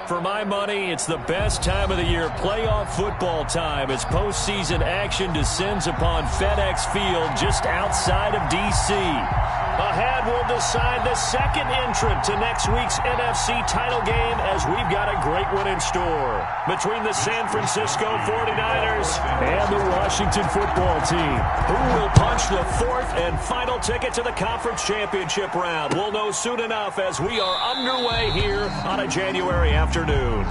For my money, it's the best time of the year, playoff football time, as postseason action descends upon FedEx Field just outside of D.C. Ahead, we'll decide the second entrant to next week's NFC title game, as we've got a great one in store between the San Francisco 49ers and the Washington football team. Who will punch the fourth and final ticket to the conference championship round? We'll know soon enough as we are underway here on a January afternoon.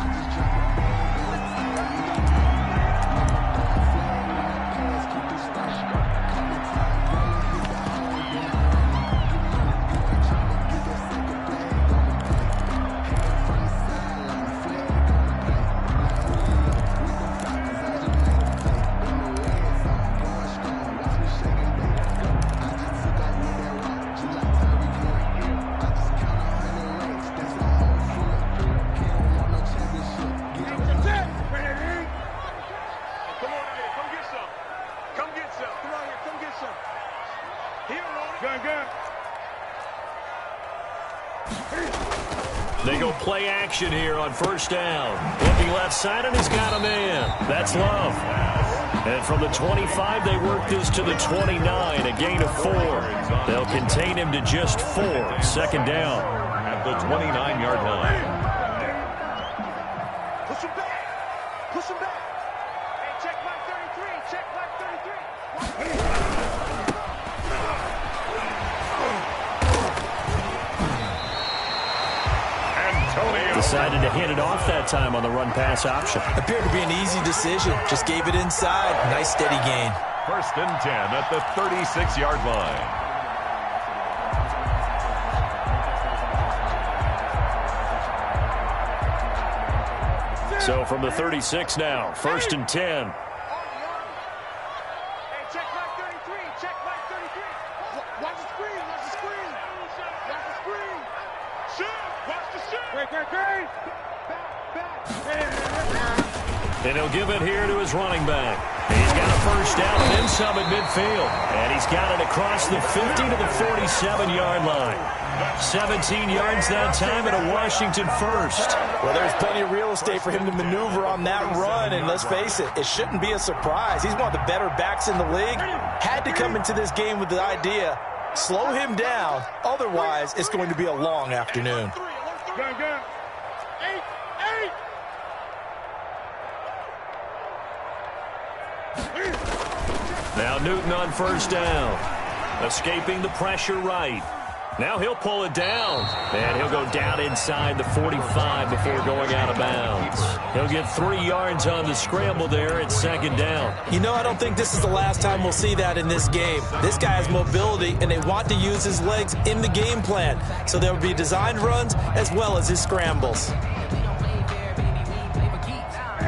They go play action here on first down. Looking left side, and he's got a man. That's Love. And from the 25, they work this to the 29, a gain of 4. They'll contain him to just 4. Second down at the 29-yard line. Push him back. Push him back. Hey, check back 33. Check back 33. Decided to hit it off that time on the run-pass option. Appeared to be an easy decision. Just gave it inside. Nice steady gain. First and 10 at the 36-yard line. So from the 36 now, first and 10. And he'll give it here to his running back. He's got a first down and then some at midfield. And he's got it across the 50 to the 47-yard line. 17 yards that time and a Washington first. Well, there's plenty of real estate for him to maneuver on that run. And let's face it, it shouldn't be a surprise. He's one of the better backs in the league. Had to come into this game with the idea, slow him down. Otherwise, it's going to be a long afternoon. Now Newton on first down. Escaping the pressure right. Now he'll pull it down. And he'll go down inside the 45 before going out of bounds. He'll get 3 yards on the scramble there at second down. You know, I don't think this is the last time we'll see that in this game. This guy has mobility, and they want to use his legs in the game plan. So there will be designed runs as well as his scrambles.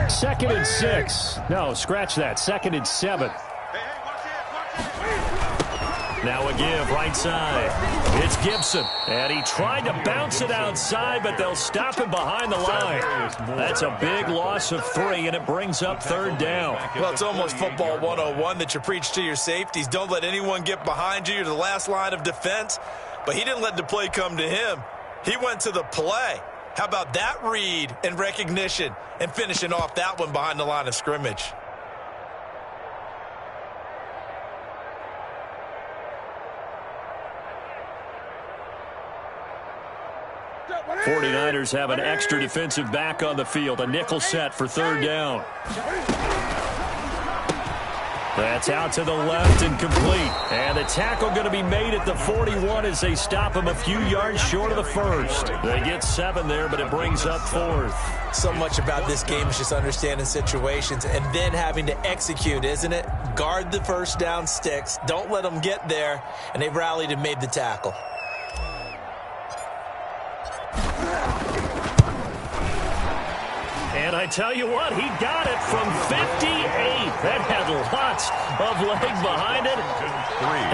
Second and 6. No, scratch that. Second and 7. Now a give right side. It's Gibson. And he tried to bounce it outside, but they'll stop him behind the line. That's a big loss of 3, and it brings up third down. Well, it's almost football 101 that you preach to your safeties. Don't let anyone get behind you. You're the last line of defense. But he didn't let the play come to him. He went to the play. How about that read and recognition and finishing off that one behind the line of scrimmage? 49ers have an extra defensive back on the field. A nickel set for third down. That's out to the left and complete. And the tackle going to be made at the 41 as they stop him a few yards short of the first. They get 7 there, but it brings up fourth. So much about this game is just understanding situations and then having to execute, isn't it? Guard the first down sticks. Don't let them get there. And they rallied and made the tackle. And I tell you what, he got it from 58. That had lots of leg behind it.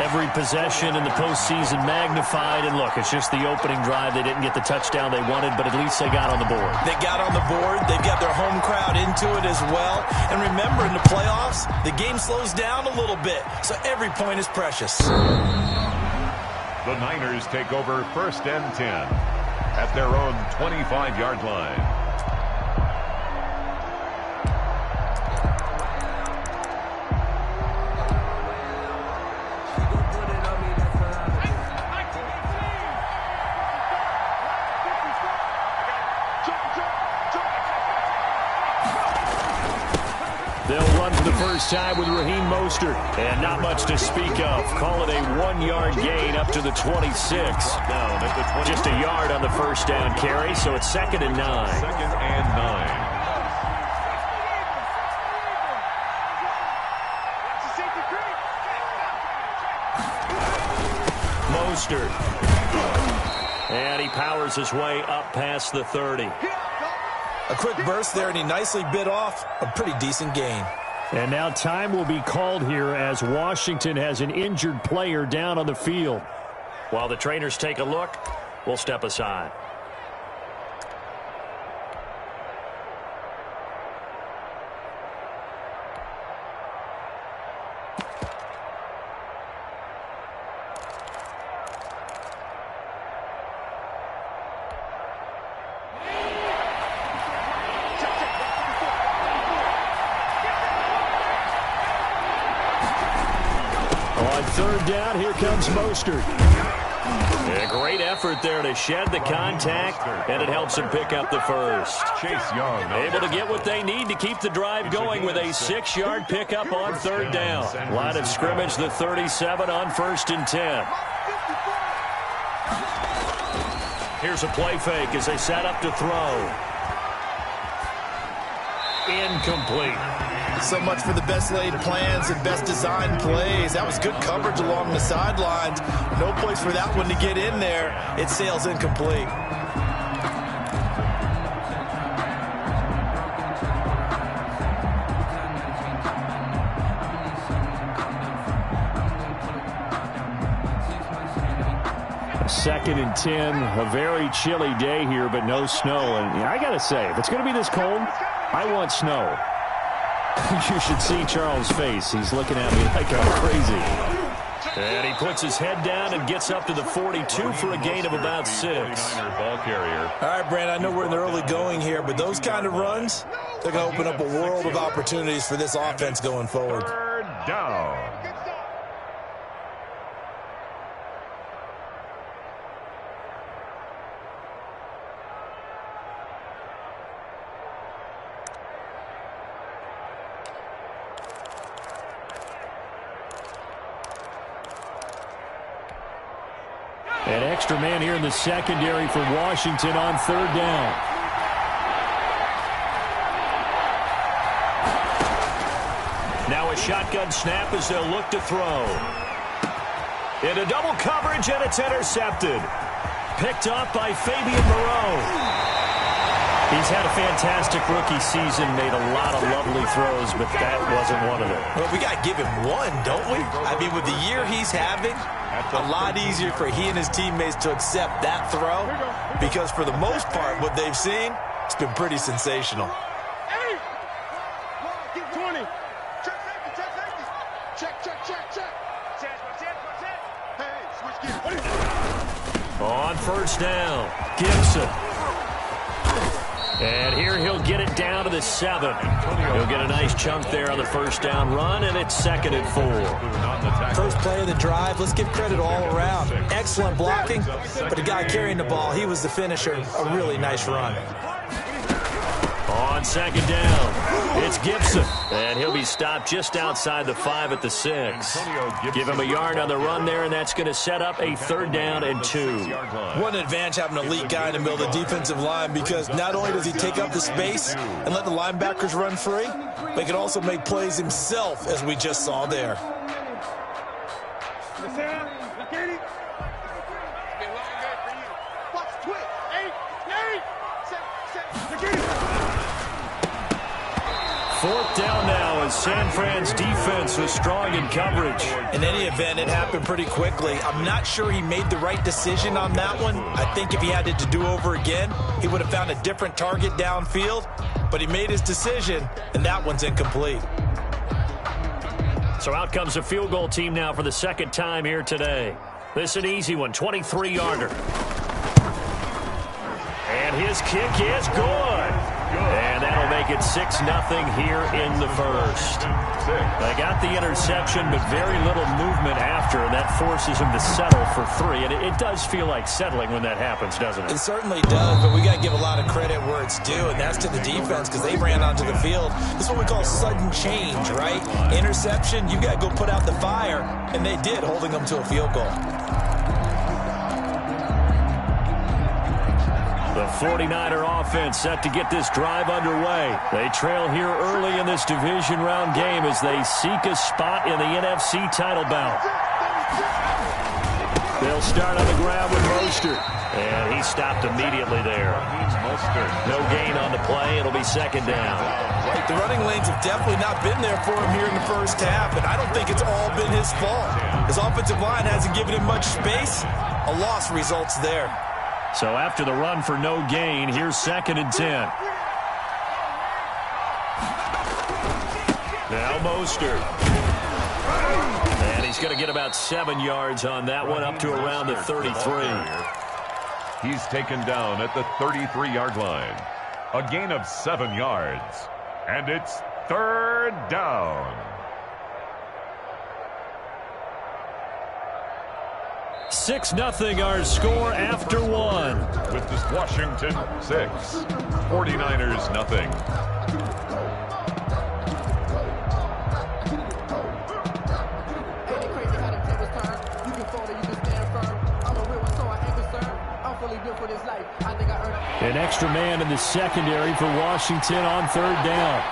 Every possession in the postseason magnified. And look, it's just the opening drive. They didn't get the touchdown they wanted, but at least they got on the board. They got on the board. They've got their home crowd into it as well. And remember, in the playoffs, the game slows down a little bit. So every point is precious. The Niners take over first and 10 at their own 25-yard line. They'll run for the first time with Raheem Mostert. And not much to speak of. Call it a 1-yard gain up to the 26. Just a yard on the first down carry, so it's 2nd and 9. 2nd and 9. Mostert. And he powers his way up past the 30. A quick burst there, and he nicely bit off a pretty decent gain. And now time will be called here as Washington has an injured player down on the field. While the trainers take a look, we'll step aside. On 3rd down, here comes Mostert. A great effort there to shed the contact, and it helps him pick up the first. Chase Young. Able to get what they need to keep the drive going with a 6-yard pickup on 3rd down. Line of scrimmage, the 37 on 1st and 10. Here's a play fake as they set up to throw. Incomplete. So much for the best laid plans and best designed plays. That was good coverage along the sidelines. No place for that one to get in there. It sails incomplete. Second and 10, a very chilly day here, but no snow. And I got to say, if it's going to be this cold, I want snow. You should see Charles' face. He's looking at me like I'm crazy. And he puts his head down and gets up to the 42 for a gain of about 6. Ball carrier. All right, Brand, I know we're in the early going here, but those kind of runs, they're going to open up a world of opportunities for this offense going forward. 3rd down. An extra man here in the secondary for Washington on 3rd down. Now a shotgun snap as they'll look to throw. Into double coverage, and it's intercepted. Picked up by Fabian Moreau. He's had a fantastic rookie season, made a lot of lovely throws, but that wasn't one of them. Well, we got to give him one, don't we? I mean, with the year he's having, a lot easier for he and his teammates to accept that throw because for the most part, what they've seen, it's been pretty sensational. 20. Check safety. Check. Hey, switch gears. On 1st down, Gibson. And here he'll get it down to the 7. He'll get a nice chunk there on the 1st down run, and it's 2nd and 4. First play of the drive, let's give credit all around. Excellent blocking, but the guy carrying the ball, he was the finisher. A really nice run. On 2nd down, it's Gibson. And he'll be stopped just outside the 5 at the 6. Give him a yard on the run there, and that's going to set up a 3rd down and 2. What an advantage having an elite guy in the middle of the defensive line because not only does he take up the space and let the linebackers run free, but he can also make plays himself, as we just saw there. Fourth down now as San Fran's defense was strong in coverage. In any event, it happened pretty quickly. I'm not sure he made the right decision on that one. I think if he had it to do over again, he would have found a different target downfield. But he made his decision, and that one's incomplete. So out comes a field goal team now for the 2nd time here today. This is an easy one, 23-yarder. And his kick is good. And that'll make it 6-0 here in the 1st. They got the interception, but very little movement after, and that forces him to settle for 3. And it does feel like settling when that happens, doesn't it? It certainly does, but we got to give a lot of credit where it's due, and that's to the defense because they ran onto the field. This is what we call sudden change, right? Interception, you got to go put out the fire, and they did, holding them to a field goal. The 49er offense set to get this drive underway. They trail here early in this division round game as they seek a spot in the NFC title bout. They'll start on the ground with Mostert. And he stopped immediately there. No gain on the play. It'll be second down. Right, the running lanes have definitely not been there for him here in the first half, and I don't think it's all been his fault. His offensive line hasn't given him much space. A loss results there. So after the run for no gain, here's second and 10. Now Mostert. And he's going to get about 7 yards on that one, up to around the 33. He's taken down at the 33-yard line. A gain of 7 yards. And it's third down. 6-0 our score after one. With this Washington 6, 49ers nothing. An extra man in the secondary for Washington on third down.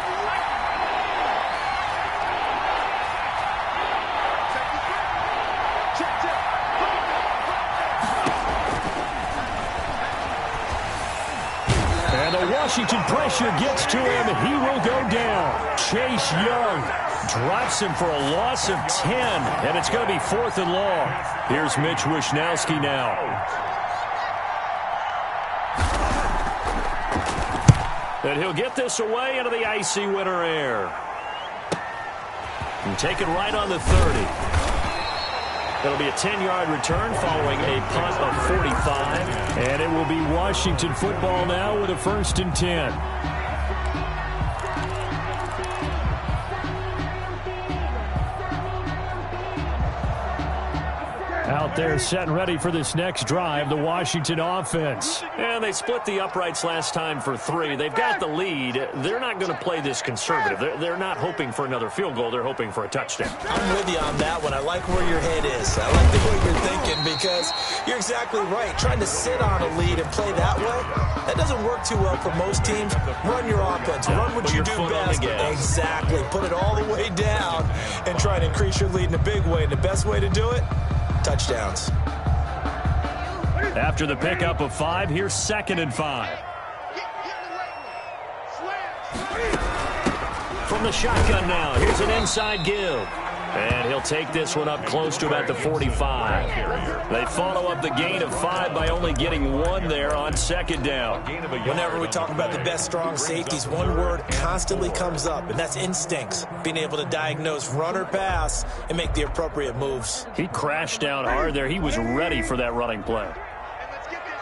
And the Washington pressure gets to him. He will go down. Chase Young drops him for a loss of 10. And it's going to be 4th and long. Here's Mitch Wishnowsky now. And he'll get this away into the icy winter air. And take it right on the 30. It'll be a 10-yard return following a punt of 45. And it will be Washington football now with a 1st and 10. Out there set and ready for this next drive, the Washington offense. And they split the uprights last time for 3. They've got the lead. They're not going to play this conservative. They're not hoping for another field goal. They're hoping for a touchdown. I'm with you on that one. I like where your head is. I like the way you're thinking because you're exactly right. Trying to sit on a lead and play that way, that doesn't work too well for most teams. Run your offense. Run what you do best. Exactly. Put it all the way down and try to increase your lead in a big way. And the best way to do it, touchdowns. After the pickup of 5, here's 2nd and 5. From the shotgun now, here's an inside give. And he'll take this one up close to about the 45. They follow up the gain of 5 by only getting 1 there on 2nd down. Whenever we talk about the best strong safeties, one word constantly comes up, and that's instincts. Being able to diagnose run or pass and make the appropriate moves. He crashed down hard there. He was ready for that running play. And let's get this.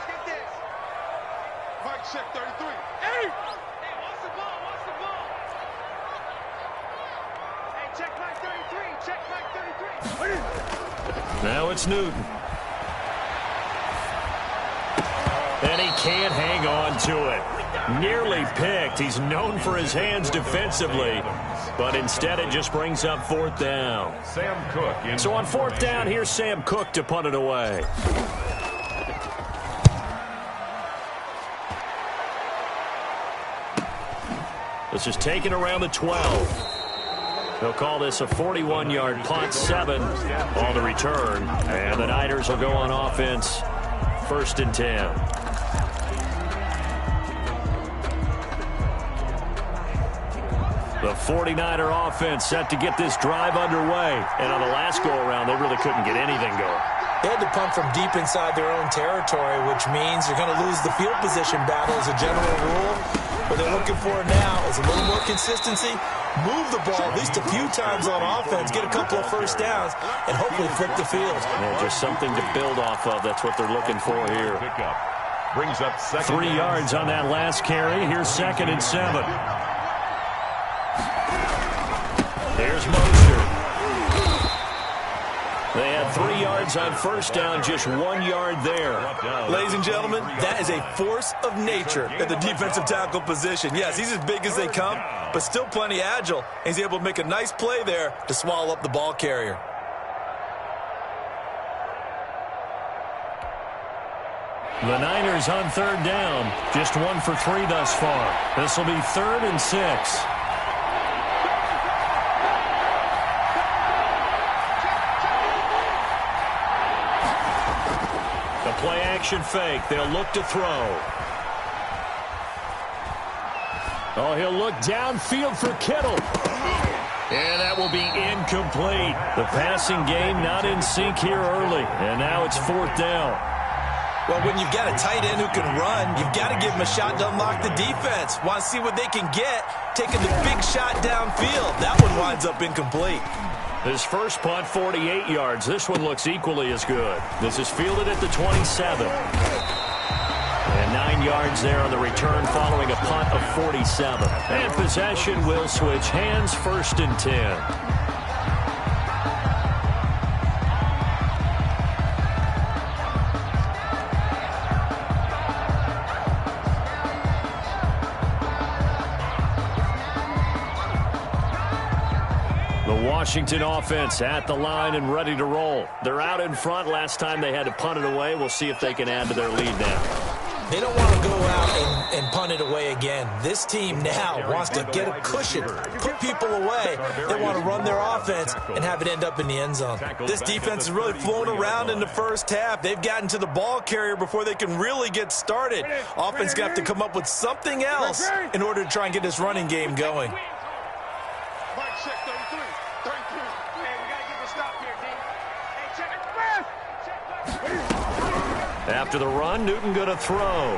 Mike check 33. Hey! Hey, what's the ball? What's the ball? Hey, check Mike 33. Check Mike 33. Now it's Newton. And he can't hang on to it. Nearly picked. He's known for his hands defensively. But instead it just brings up 4th down. Sam Cook. So on 4th down, here's Sam Cook to punt it away. This is taken around the 12. They'll call this a 41-yard punt, 7 on the return. And the Niners will go on offense, 1st and 10. The 49er offense set to get this drive underway. And on the last go-around, they really couldn't get anything going. They had to punt from deep inside their own territory, which means you're going to lose the field position battle as a general rule. What they're looking for now is a little more consistency, move the ball at least a few times on offense, get a couple of 1st downs, and hopefully flip the field. Yeah, just something to build off of. That's what they're looking for here. Brings up 3 yards on that last carry. Here's 2nd and 7. Here's Mostert. They have 3 yards on first down, just 1 yard there. Ladies and gentlemen, that is a force of nature at the defensive tackle position. Yes, he's as big as they come, but still plenty agile. He's able to make a nice play there to swallow up the ball carrier. The Niners on third down, just 1 for 3 thus far. This will be 3rd and 6. The play action fake. They'll look to throw. Oh, he'll look downfield for Kittle. And that will be incomplete. The passing game not in sync here early. And now it's 4th down. Well, when you've got a tight end who can run, you've got to give him a shot to unlock the defense. Want to see what they can get, taking the big shot downfield. That one winds up incomplete. His first punt, 48 yards. This one looks equally as good. This is fielded at the 27. And 9 yards there on the return following a punt of 47. And possession will switch hands, 1st and 10. Washington offense at the line and ready to roll. They're out in front. Last time they had to punt it away. We'll see if they can add to their lead now. They don't want to go out and punt it away again. This team now wants to get a cushion, put people away. They want to run their offense and have it end up in the end zone. This defense is really flown around in the first half. They've gotten to the ball carrier before they can really get started. Offense got to come up with something else in order to try and get this running game going. After the run, Newton going to throw.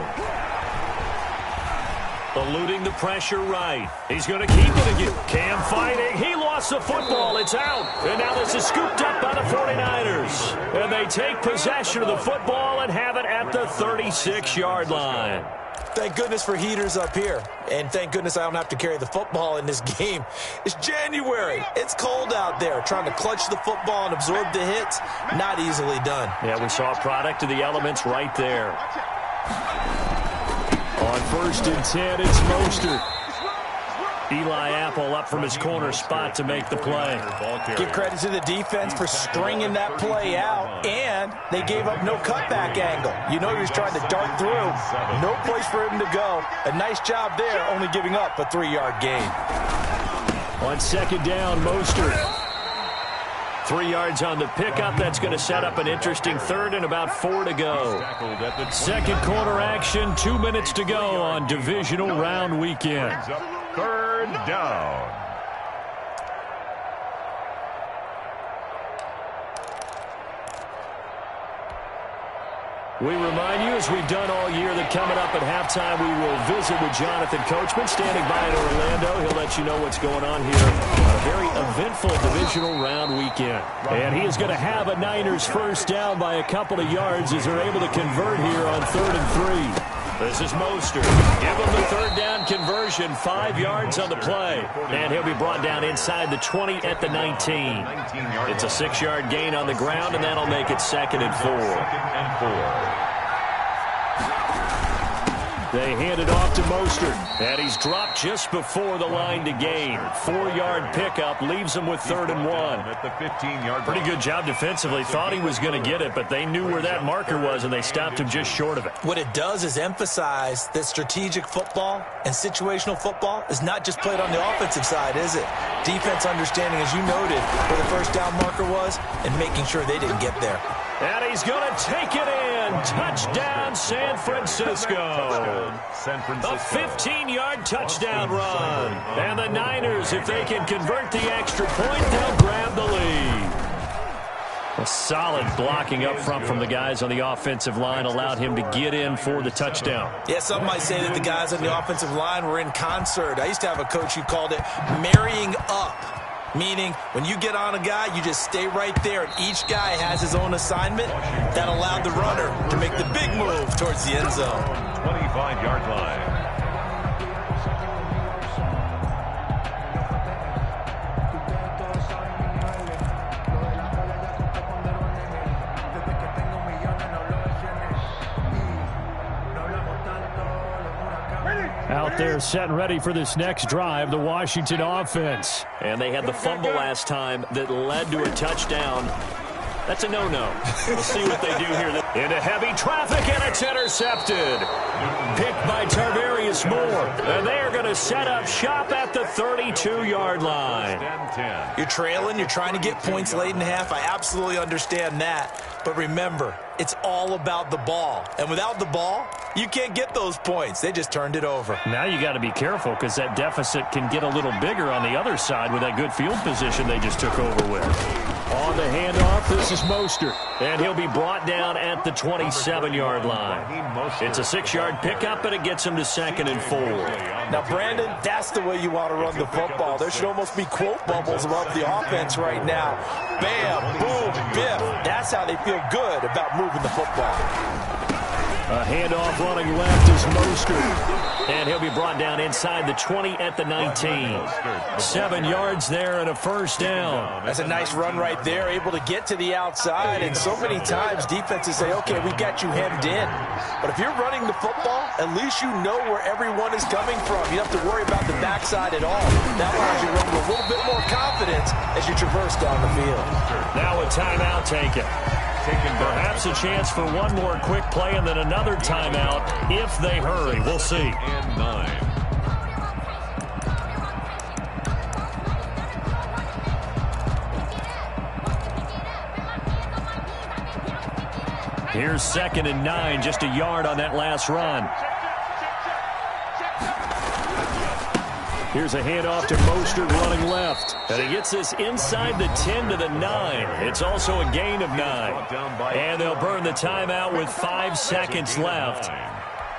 Eluding the pressure right. He's going to keep it again. Cam fighting. He lost the football. It's out. And now this is scooped up by the 49ers. And they take possession of the football and have it at the 36-yard line. Thank goodness for heaters up here. And thank goodness I don't have to carry the football in this game. It's January. It's cold out there. Trying to clutch the football and absorb the hits, not easily done. Yeah, we saw a product of the elements right there. On 1st and 10, it's Mostert. Eli Apple up from his corner spot to make the play. Give credit to the defense for stringing that play out, and they gave up no cutback angle. You know he was trying to dart through. No place for him to go. A nice job there, only giving up a 3-yard gain. On 2nd down, Mostert. 3 yards on the pickup. That's going to set up an interesting 3rd and about 4 to go. Second quarter action, 2 minutes to go on divisional round weekend. 3rd down. We remind you, as we've done all year, that coming up at halftime, we will visit with Jonathan Coachman, standing by in Orlando. He'll let you know what's going on here on a very eventful divisional round weekend. And he is going to have a Niners first down by a couple of yards as they're able to convert here on 3rd and 3. This is Mostert. Give him the 3rd down conversion, 5 yards on the play. And he'll be brought down inside the 20 at the 19. It's a 6-yard gain on the ground, and that'll make it 2nd and 4. They hand it off to Mostert, and he's dropped just before the line to gain. 4-yard pickup leaves him with 3rd and 1. At the 15-yard. Pretty good job defensively. Thought he was going to get it, but they knew where that marker was, and they stopped him just short of it. What it does is emphasize that strategic football and situational football is not just played on the offensive side, is it? Defense understanding, as you noted, where the first down marker was and making sure they didn't get there. And he's going to take it in. Touchdown, San Francisco. A 15-yard touchdown run. And the Niners, if they can convert the extra point, they'll grab the lead. A solid blocking up front from the guys on the offensive line allowed him to get in for the touchdown. Yeah, some might say that the guys on the offensive line were in concert. I used to have a coach who called it marrying up. Meaning, when you get on a guy, you just stay right there, and each guy has his own assignment. That allowed the runner to make the big move towards the end zone. 25-yard line. Out there set and ready for this next drive, the Washington offense. And they had the fumble last time that led to a touchdown. That's a no-no. We'll see what they do here. Into heavy traffic, and it's intercepted. Picked by Tarvarius Moore. And they are going to set up shop at the 32-yard line. You're trailing. You're trying to get points late in half. I absolutely understand that. But remember, it's all about the ball. And without the ball, you can't get those points. They just turned it over. Now you got to be careful because that deficit can get a little bigger on the other side with that good field position they just took over with. On the handoff, this is Mostert. And he'll be brought down at the 27-yard line. It's a 6-yard pickup, and it gets him to 2nd and 4. Now, Brandon, that's the way you want to run the football. There should almost be quote bubbles above the offense right now. Bam, boom, biff. That's how they feel good about moving the football. A handoff running left is Mostert. And he'll be brought down inside the 20 at the 19. 7 yards there and a first down. That's a nice run right there, able to get to the outside. And so many times defenses say, okay, we got you hemmed in. But if you're running the football, at least you know where everyone is coming from. You don't have to worry about the backside at all. That allows you to run with a little bit more confidence as you traverse down the field. Now a timeout taken. Perhaps a chance for one more quick play and then another timeout if they hurry. We'll see. And 9. Here's 2nd and 9, just a yard on that last run. Here's a handoff to Mostert running left. And he gets this inside the 10 to the 9. It's also a gain of 9. And they'll burn the timeout with 5 seconds left.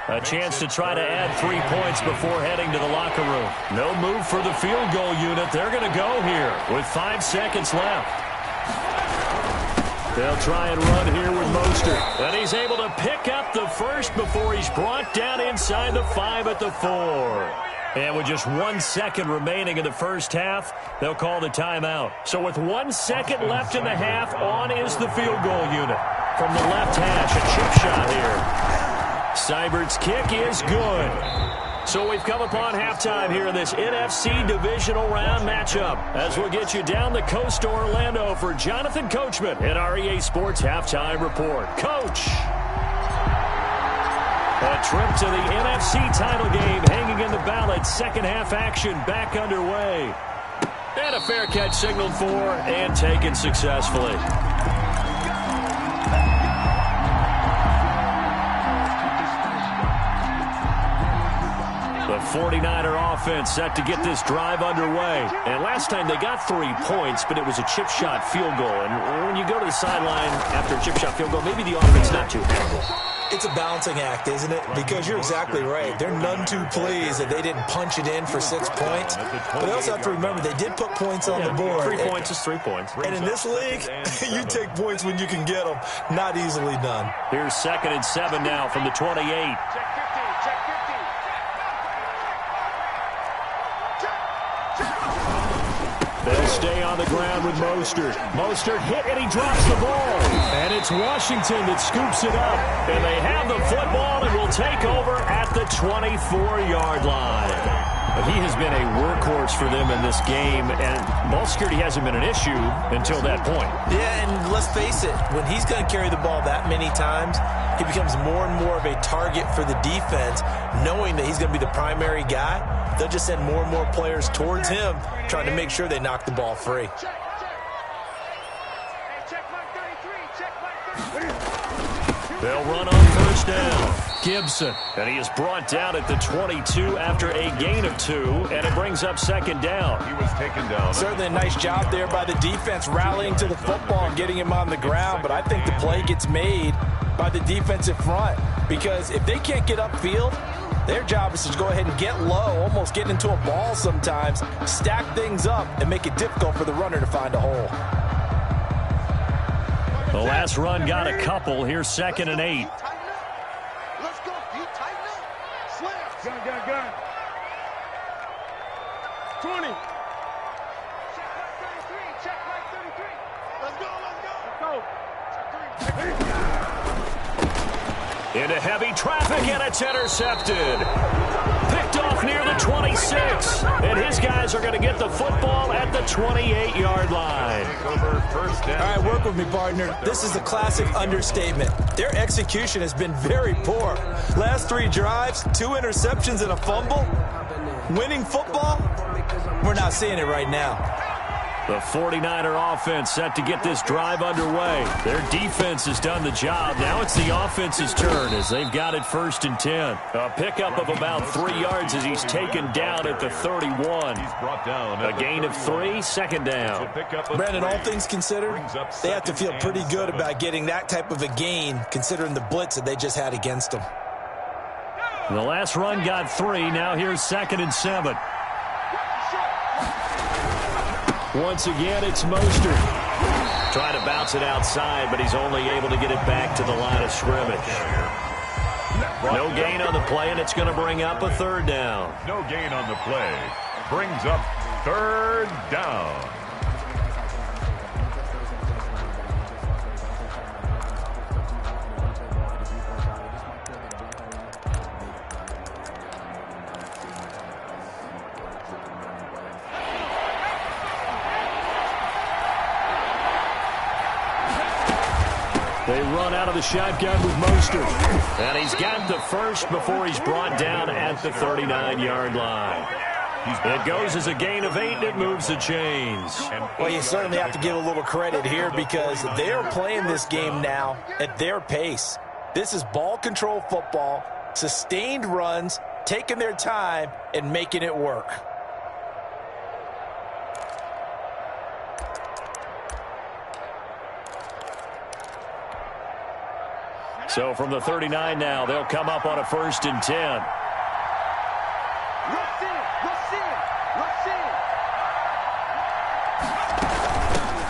A chance to try to add 3 points before heading to the locker room. No move for the field goal unit. They're going to go here with 5 seconds left. They'll try and run here with Mostert. And he's able to pick up the first before he's brought down inside the 5 at the 4. And with just 1 second remaining in the first half, they'll call the timeout. So with 1 second left in the half, on is the field goal unit. From the left hash, a chip shot here. Seibert's kick is good. So we've come upon halftime here in this NFC Divisional Round matchup. As we'll get you down the coast to Orlando for Jonathan Coachman at our EA Sports Halftime Report. Coach! A trip to the NFC title game hanging in the balance. Second half action back underway. And a fair catch signaled for and taken successfully. The 49er offense set to get this drive underway. And last time they got 3 points, but it was a chip shot field goal. And when you go to the sideline after a chip shot field goal, maybe the offense not too happy. It's a balancing act, isn't it? Because you're exactly right. They're none too pleased that they didn't punch it in for 6 points. But they also have to remember they did put points on the board. 3 points is 3 points. And in this league, you take points when you can get them. Not easily done. Here's 2nd and 7 now from the 28. Check 50, check 50. They'll stay on the ground with Mostert. Mostert hit and he drops the ball. And it's Washington that scoops it up. And they have the football and will take over at the 24-yard line. But he has been a workhorse for them in this game, and ball security hasn't been an issue until that point. Yeah, and let's face it, when he's going to carry the ball that many times, he becomes more and more of a target for the defense, knowing that he's going to be the primary guy. They'll just send more and more players towards him, trying to make sure they knock the ball free. They'll run on first down. Gibson, and he is brought down at the 22 after a gain of 2, and it brings up 2nd down. He was taken down. Certainly a nice job there by the defense rallying to the football and getting him on the ground, but I think the play gets made by the defensive front because if they can't get upfield, their job is to go ahead and get low, almost get into a ball sometimes, stack things up, and make it difficult for the runner to find a hole. The last run got a couple. Here's 2nd and 8. Let's go. You tighten up. Slam. Gun. 20. Check right 33. Check right 33. Let's go. Check 3. Into heavy traffic, and it's intercepted. Picked 26. And his guys are going to get the football at the 28-yard line. All right, work with me, partner. This is a classic understatement. Their execution has been very poor. Last 3 drives, 2 interceptions and a fumble. Winning football? We're not seeing it right now. The 49er offense set to get this drive underway. Their defense has done the job. Now it's the offense's turn as they've got it 1st and 10. A pickup of about 3 yards as he's taken down at the 31. A gain of 3, 2nd down. Brandon, all things considered, they have to feel pretty good about getting that type of a gain considering the blitz that they just had against them. The last run got 3. Now here's 2nd and 7. Once again, it's Mostert. Trying to bounce it outside, but he's only able to get it back to the line of scrimmage. No gain on the play, and it's going to bring up a 3rd down. No gain on the play. Brings up 3rd down. They run out of the shotgun with Mostert. And he's got the first before he's brought down at the 39-yard line. It goes as a gain of 8, and it moves the chains. Well, you certainly have to give a little credit here because they are playing this game now at their pace. This is ball control football, sustained runs, taking their time, and making it work. So from the 39 now, they'll come up on a 1st and 10.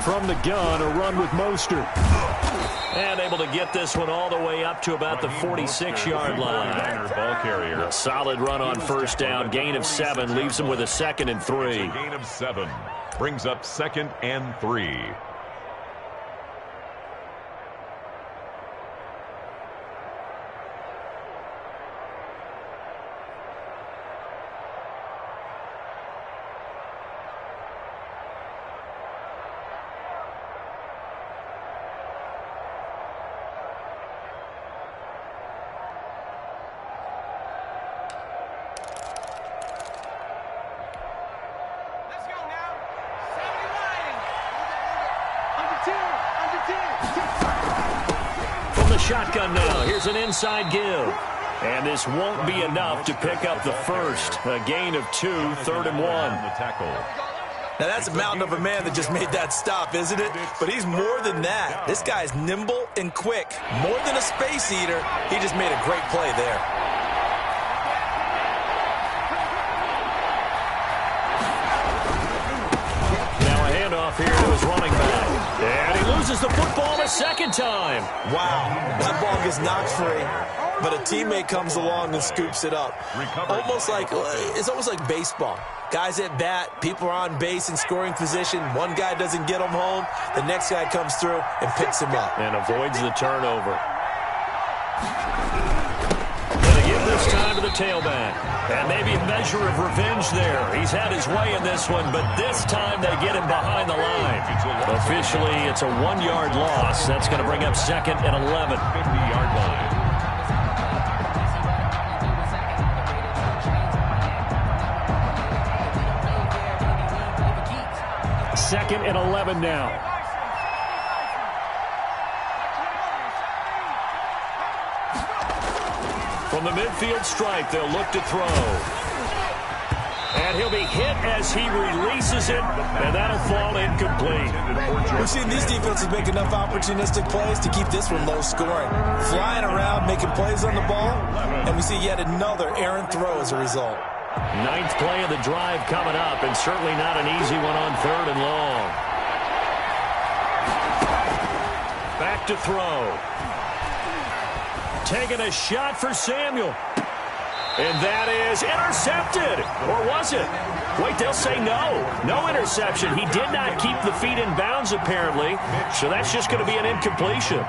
From the gun, a run with Mostert. And able to get this one all the way up to about the 46-yard line. Ball carrier. A solid run on 1st down. Gain of 7 leaves them with a 2nd and 3. Gain of 7 brings up 2nd and 3. Shotgun now. Here's an inside give. And this won't be enough to pick up the first. A gain of 2, 3rd and 1. Now that's a mountain of a man that just made that stop, isn't it? But he's more than that. This guy's nimble and quick. More than a space eater. He just made a great play there. Now a handoff here to his running back. And he loses the football a 2nd time. Wow, that ball gets knocked free, but a teammate comes along and scoops it up. It's almost like baseball. Guys at bat, people are on base in scoring position. One guy doesn't get him home, the next guy comes through and picks him up. And avoids the turnover. And they give this time to the tailback. And maybe a measure of revenge there. He's had his way in this one, but this time they get him behind the line. Officially, it's a 1-yard loss. That's going to bring up 2nd and 11. 50-yard line. 2nd and 11 now. From the midfield stripe, they'll look to throw. And he'll be hit as he releases it, and that'll fall incomplete. We've seen these defenses make enough opportunistic plays to keep this one low scoring. Flying around, making plays on the ball, and we see yet another errant throw as a result. 9th play of the drive coming up, and certainly not an easy one on 3rd and long. Back to throw. Taking a shot for Samuel. And that is intercepted. Or was it? Wait, they'll say no. No interception. He did not keep the feet in bounds, apparently. So that's just going to be an incompletion.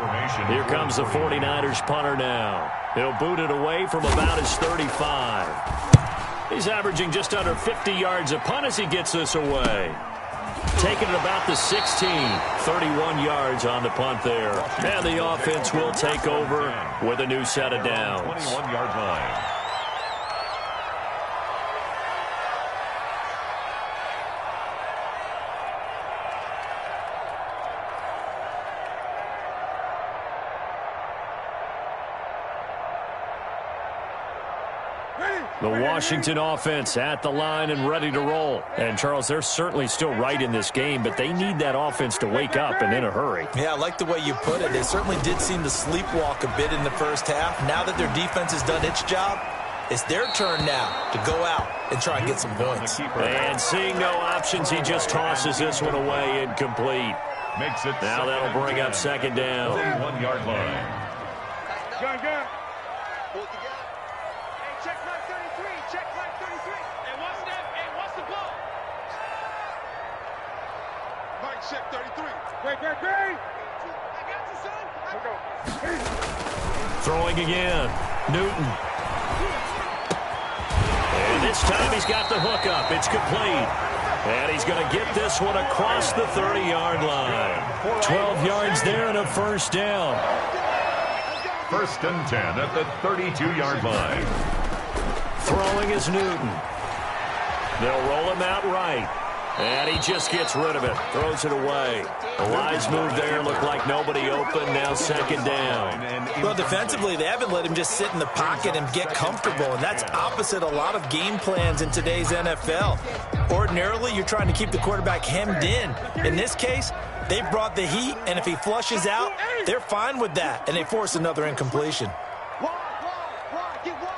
Here comes the 49ers punter now. He'll boot it away from about his 35. He's averaging just under 50 yards a punt as he gets this away. Taking it about the 16. 31 yards on the punt there. And the offense will take over with a new set of downs. 21-yard line. The Washington offense at the line and ready to roll. And, Charles, they're certainly still right in this game, but they need that offense to wake up and in a hurry. Yeah, I like the way you put it. They certainly did seem to sleepwalk a bit in the first half. Now that their defense has done its job, it's their turn now to go out and try and get some points. And seeing no options, he just tosses this one away incomplete. Makes it now that'll bring up second down. 1-yard line. Gun. Pull it together. Hey, check line 33. Check line 33. Hey, what's that? Hey, what's the ball? Mike, check 33. Great. I got you, son. Throwing again. Newton. And this time he's got the hook up. It's complete. And he's going to get this one across the 30-yard line. 12 yards there and a first down. First and 10 at the 32-yard line. Throwing is Newton. They'll roll him out right. And he just gets rid of it. Throws it away. The wise move there. Looked like nobody open. Now second down. Well, defensively, they haven't let him just sit in the pocket and get comfortable. And that's opposite a lot of game plans in today's NFL. Ordinarily, you're trying to keep the quarterback hemmed in. In this case, they brought the heat. And if he flushes out, they're fine with that. And they force another incompletion. Wide, get wide.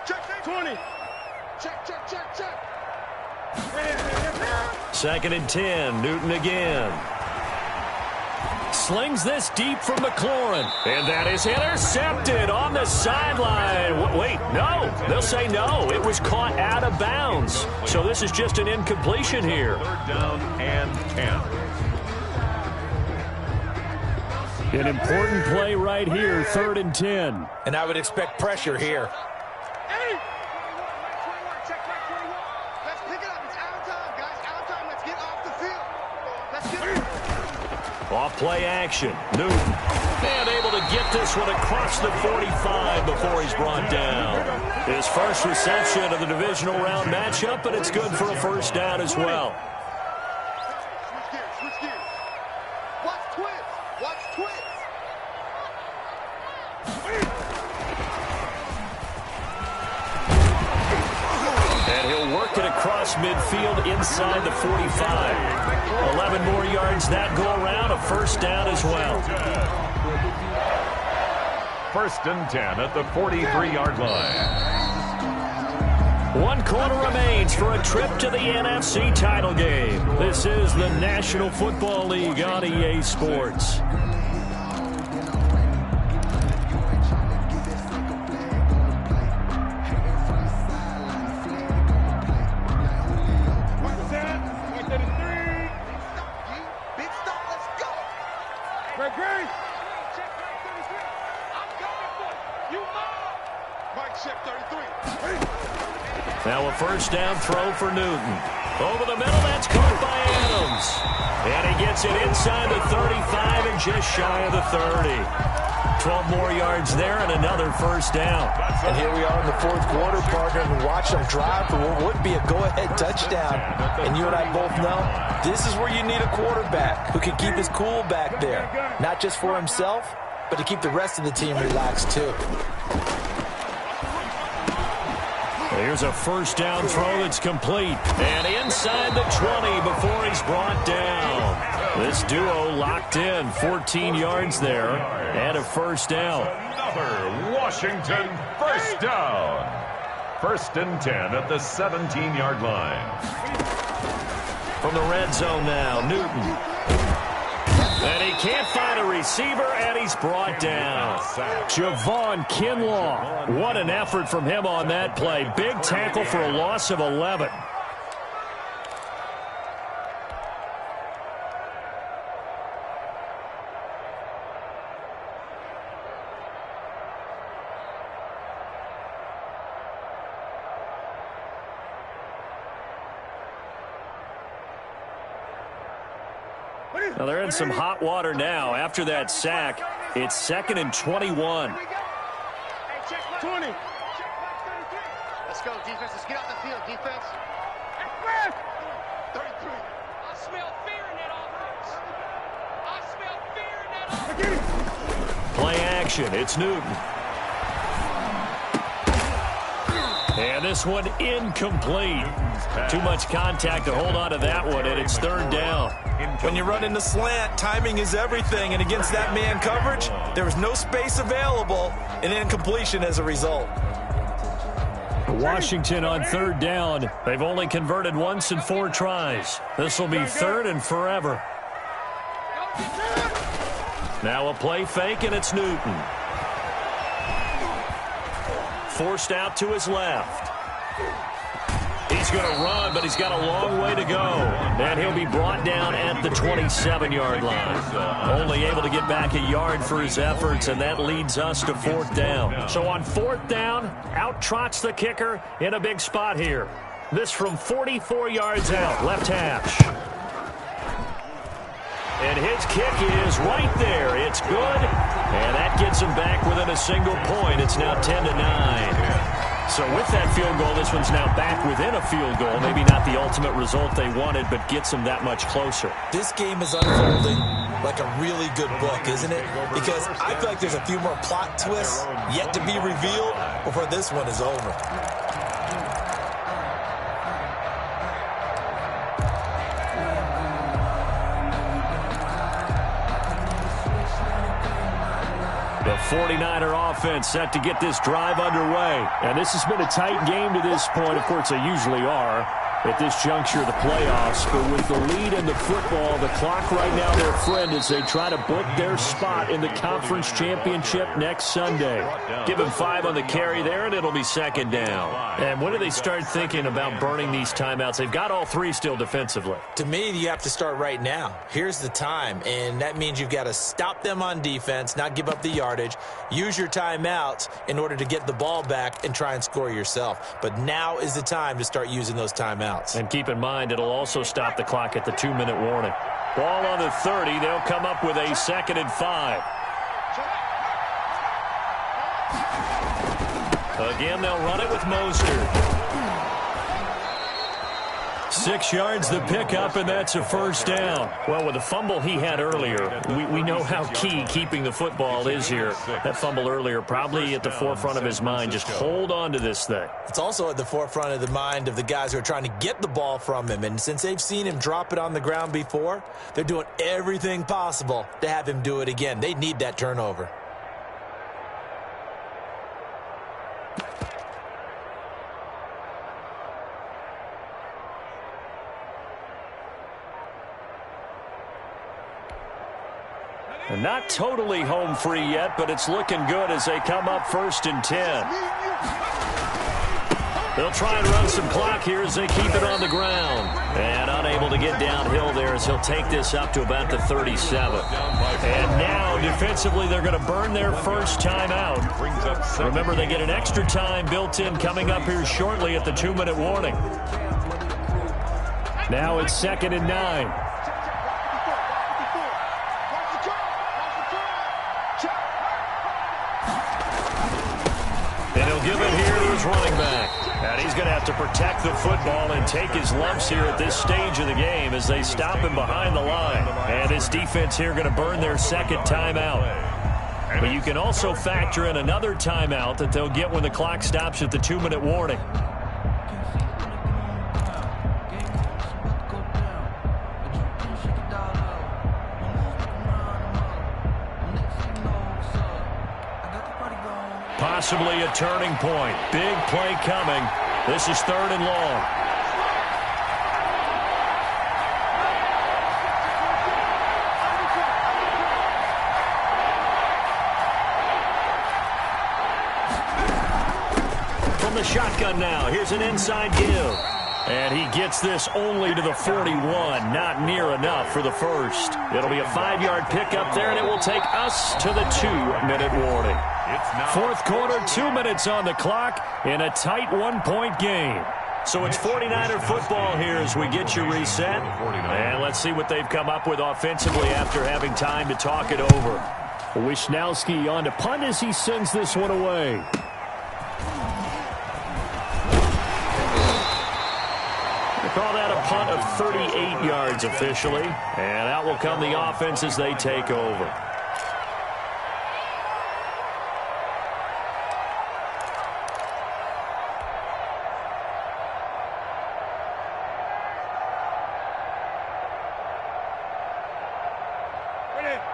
Check 20. Check. Second and 10. Newton again. Slings this deep from McLaurin. And that is intercepted on the sideline. Wait, no. They'll say no. It was caught out of bounds. So this is just an incompletion here. Third down and 10. An important play right here. 3rd and 10. And I would expect pressure here. Hey! 21, check back 21. Let's pick it up. It's out of time, guys. Out of time. Let's get off the field. Let's get it. Off play action. Newton. And able to get this one across the 45 before he's brought down. His first reception of the divisional round matchup, but it's good for a first down as well. Switch gears. Watch twins. And he'll work it across midfield inside the 45. 11 more yards that go around, a first down as well. First and 10 at the 43-yard line. 1 quarter remains for a trip to the NFC title game. This is the National Football League on EA Sports. Now a first down throw for Newton. Over the middle, that's caught by Adams. And he gets it inside the 35 and just shy of the 30. 12 more yards there and another first down. And here we are in the 4th quarter, partner, and watch them drive for what would be a go-ahead touchdown. And you and I both know this is where you need a quarterback who can keep his cool back there. Not just for himself, but to keep the rest of the team relaxed too. Here's a first down throw that's complete. And inside the 20 before he's brought down. This duo locked in. 14 yards there and a first down. Another Washington first down. First and 10 at the 17-yard line. From the red zone now, Newton. And he can't find a receiver, and he's brought down. Javon Kinlaw. What an effort from him on that play. Big tackle for a loss of 11. Well, they're in some hot water now. After that sack, it's 2nd and 21. 20. Let's go, defense. Let's get off the field, defense. 33. I smell fear in that offense. I smell fear in that offense. Play action. It's Newton. And this one incomplete. Too much contact to hold on to that one, and it's 3rd down. When you run into slant, timing is everything, and against that man coverage, there was no space available, and incompletion as a result. Washington on 3rd down. They've only converted once in 4 tries. This will be 3rd and forever. Now a play fake, and it's Newton. Forced out to his left. He's going to run, but he's got a long way to go. And he'll be brought down at the 27-yard line. Only able to get back a yard for his efforts, and that leads us to 4th down. So on 4th down, out trots the kicker in a big spot here. This from 44 yards out, left hash. And his kick is right there. It's good. And that gets him back within a single point. It's now 10-9. So with that field goal, this one's now back within a field goal. Maybe not the ultimate result they wanted, but gets them that much closer. This game is unfolding like a really good book, isn't it? Because I feel like there's a few more plot twists yet to be revealed before this one is over. The 49er offense set to get this drive underway. And this has been a tight game to this point. Of course, they usually are at this juncture of the playoffs. But with the lead in the football, the clock right now, their friend, as they try to book their spot in the conference championship next Sunday. Give them 5 on the carry there, and it'll be 2nd down. And when do they start thinking about burning these timeouts? They've got all 3 still defensively. To me, you have to start right now. Here's the time, and that means you've got to stop them on defense, not give up the yardage, use your timeouts in order to get the ball back and try and score yourself. But now is the time to start using those timeouts. And keep in mind, it'll also stop the clock at the 2-minute warning. Ball on the 30. They'll come up with a 2nd and 5. Again, they'll run it with Mostert. 6 yards the pickup, and that's a 1st down. Well, with the fumble he had earlier, we know how key keeping the football is here. That fumble earlier probably at the forefront of his mind. Just hold on to this thing. It's also at the forefront of the mind of the guys who are trying to get the ball from him. And since they've seen him drop it on the ground before, they're doing everything possible to have him do it again. They need that turnover. And not totally home free yet, but it's looking good as they come up 1st and 10. They'll try and run some clock here as they keep it on the ground. And unable to get downhill there as he'll take this up to about the 37. And now, defensively, they're going to burn their first timeout. Remember, they get an extra time built in coming up here shortly at the 2-minute warning. Now it's 2nd and 9. Give it here to his running back. And he's going to have to protect the football and take his lumps here at this stage of the game as they stop him behind the line. And his defense here going to burn their 2nd timeout. But you can also factor in another timeout that they'll get when the clock stops at the 2-minute warning. Possibly a turning point. Big play coming. This is 3rd and long. From the shotgun now, here's an inside give. And he gets this only to the 41. Not near enough for the 1st. It'll be a 5-yard pickup there, and it will take us to the 2-minute warning. 4th quarter, 2 minutes on the clock in a tight 1-point game. So it's 49er football here as we get you reset. And let's see what they've come up with offensively after having time to talk it over. Wisnowski on to punt as he sends this one away. They call that a punt of 38 yards officially. And out will come the offense as they take over.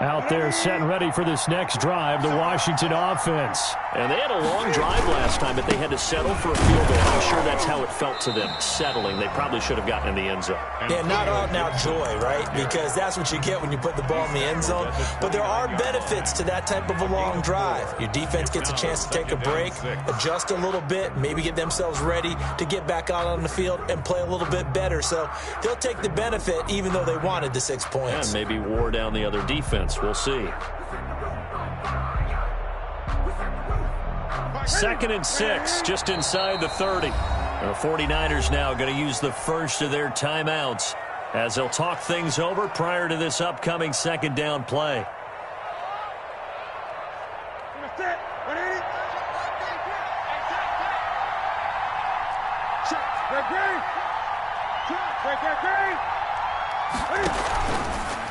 Out there set and ready for this next drive, the Washington offense. And they had a long drive last time, but they had to settle for a field goal. I'm sure that's how it felt to them, settling. They probably should have gotten in the end zone. Yeah, not out and out joy, right? Because that's what you get when you put the ball in the end zone. But there are benefits to that type of a long drive. Your defense gets a chance to take a break, adjust a little bit, maybe get themselves ready to get back out on the field and play a little bit better. So they'll take the benefit even though they wanted the 6 points. And maybe wore down the other defense. We'll see. 2nd and 6, just inside the 30. The 49ers now going to use the first of their timeouts as they'll talk things over prior to this upcoming 2nd down play.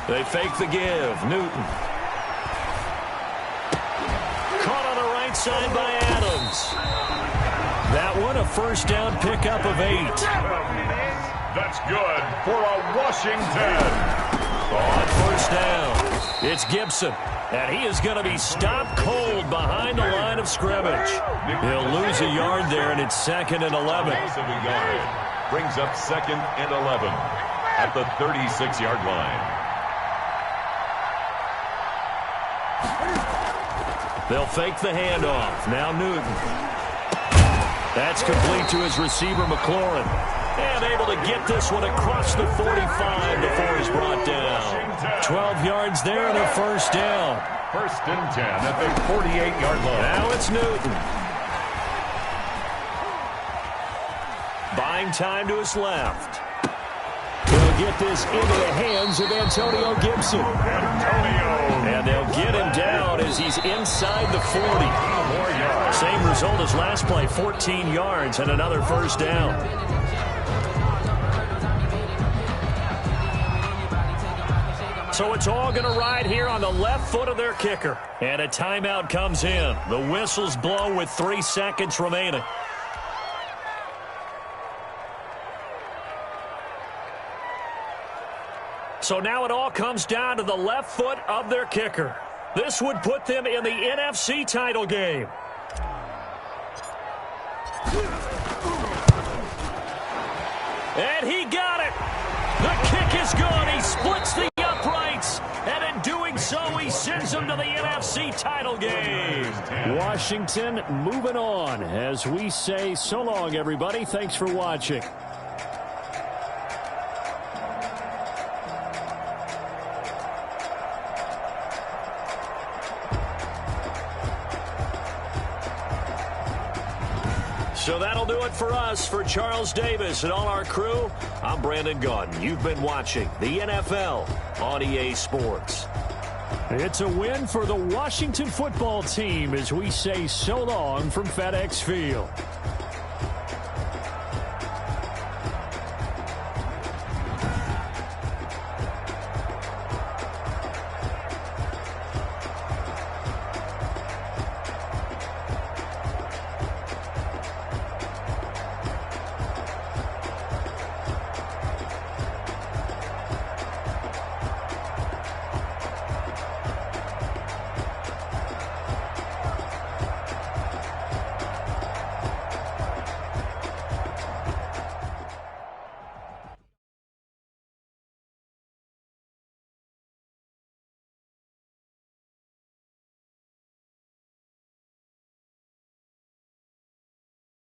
They fake the give. Newton. Caught on the right side by Adams. That one a first down pickup of 8. That's good for a Washington. On first down, it's Gibson. And he is going to be stopped cold behind the line of scrimmage. He'll lose a yard there, and it's 2nd and 11. Brings up 2nd and 11 at the 36-yard line. They'll fake the handoff. Now Newton. That's complete to his receiver, McLaurin. And able to get this one across the 45 before he's brought down. 12 yards there and a first down. 1st and 10 at the 48-yard line. Now it's Newton. Buying time to his left. They'll get this into the hands of Antonio Gibson. And they'll get him down as he's inside the 40. Same result as last play, 14 yards and another first down. So it's all going to ride here on the left foot of their kicker. And a timeout comes in. The whistle's blown with 3 seconds remaining. So now it all comes down to the left foot of their kicker. This would put them in the NFC title game. And he got it. The kick is good. He splits the uprights. And in doing so, he sends them to the NFC title game. Washington moving on as we say so long, everybody. Thanks for watching. So that'll do it for us. For Charles Davis and all our crew, I'm Brandon Gaudin. You've been watching the NFL on EA Sports. It's a win for the Washington football team as we say so long from FedEx Field.